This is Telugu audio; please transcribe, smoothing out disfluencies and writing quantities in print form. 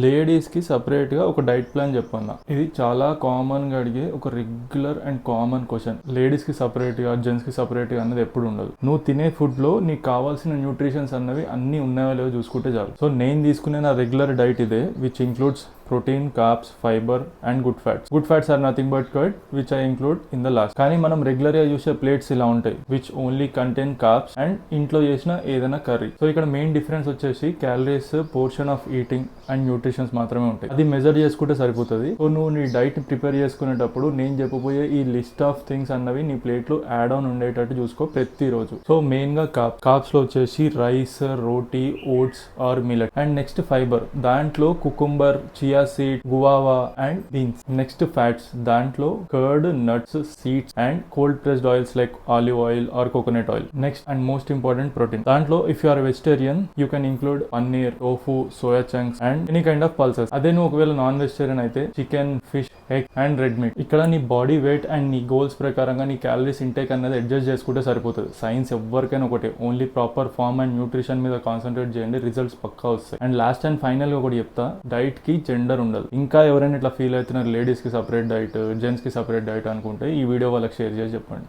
లేడీస్ కి సపరేట్ గా ఒక డైట్ ప్లాన్ చెప్పన్నా. ఇది చాలా కామన్ గా అడిగే ఒక regular and common question. Ladies కి సపరేట్ గా జెంట్స్ కి సపరేట్ గా అన్నది ఎప్పుడు ఉండదు. నువ్వు తినే ఫుడ్ లో నీకు కావాల్సిన న్యూట్రిషన్స్ అన్నవి అన్ని ఉన్నాయో లేవో చూసుకుంటే చాలు. సో నేను తీసుకునే నా రెగ్యులర్ డైట్ ఇదే, which includes protein, carbs, fiber and good fats. Good fats are nothing but curd, which I include in the last. కానీ మనం రెగ్యులర్ గా చూసే ప్లేట్స్ ఇలా ఉంటాయి, which only contain carbs and ఇంట్లో చేసిన ఏదైనా కర్రీ. సో ఇక్కడ మెయిన్ డిఫరెన్స్ వచ్చేసి calories, portion of eating and nutritions మాత్రమే ఉంటాయి. అది మెజర్ చేసుకుంటే సరిపోతుంది. సో నువ్వు నీ డైట్ ప్రిపేర్ చేసుకునేటప్పుడు నేను చెప్పబోయే ఈ లిస్ట్ ఆఫ్ థింగ్స్ అన్నవి నీ ప్లేట్ లో యాడ్ ఆన్ ఉండేటట్టు చూసుకో ప్రతిరోజు. సో మెయిన్ గా కార్బ్స్ లో వచ్చేసి rice, roti, oats or millet. And next fibre, దాంట్లో cucumber, chia seed, guava and beans. Next fats, దాంట్లో curd, nuts, seeds and cold pressed oils like olive oil or coconut oil. Next and most important protein. దాంట్లో if you are vegetarian you can include paneer, tofu, soya chunks and any kind of pulses. అదే నువ్వు ఒకవేళ నాన్ వెజిటేరియన్ అయితే chicken, fish, egg and red meat. ఇక్కడ నీ బాడీ వెయిట్ అండ్ నీ గోల్స్ ప్రకారంగా నీ క్యాలరీస్ ఇంటేక్ అనేది అడ్జస్ట్ చేసుకుంటే సరిపోతుంది. సైన్స్ ఎవరికైనా ఒకటే, only proper form and nutrition మీద కాన్సన్ట్రేట్ చేయండి, రిజల్ట్స్ పక్కా వస్తాయి. అండ్ లాస్ట్ అండ్ ఫైనల్ గా ఒకటి చెప్తా, డైట్ కి జెండర్ ఉండదు. ఇంకా ఎవరైనా ఇట్లా ఫీల్ అవుతున్నారు లేడీస్ కి సపరేట్ డైట్, జెంట్స్ కి సపరేట్ డైట్ అనుకుంటే ఈ వీడియో వాళ్ళకి షేర్ చేసి చెప్పండి.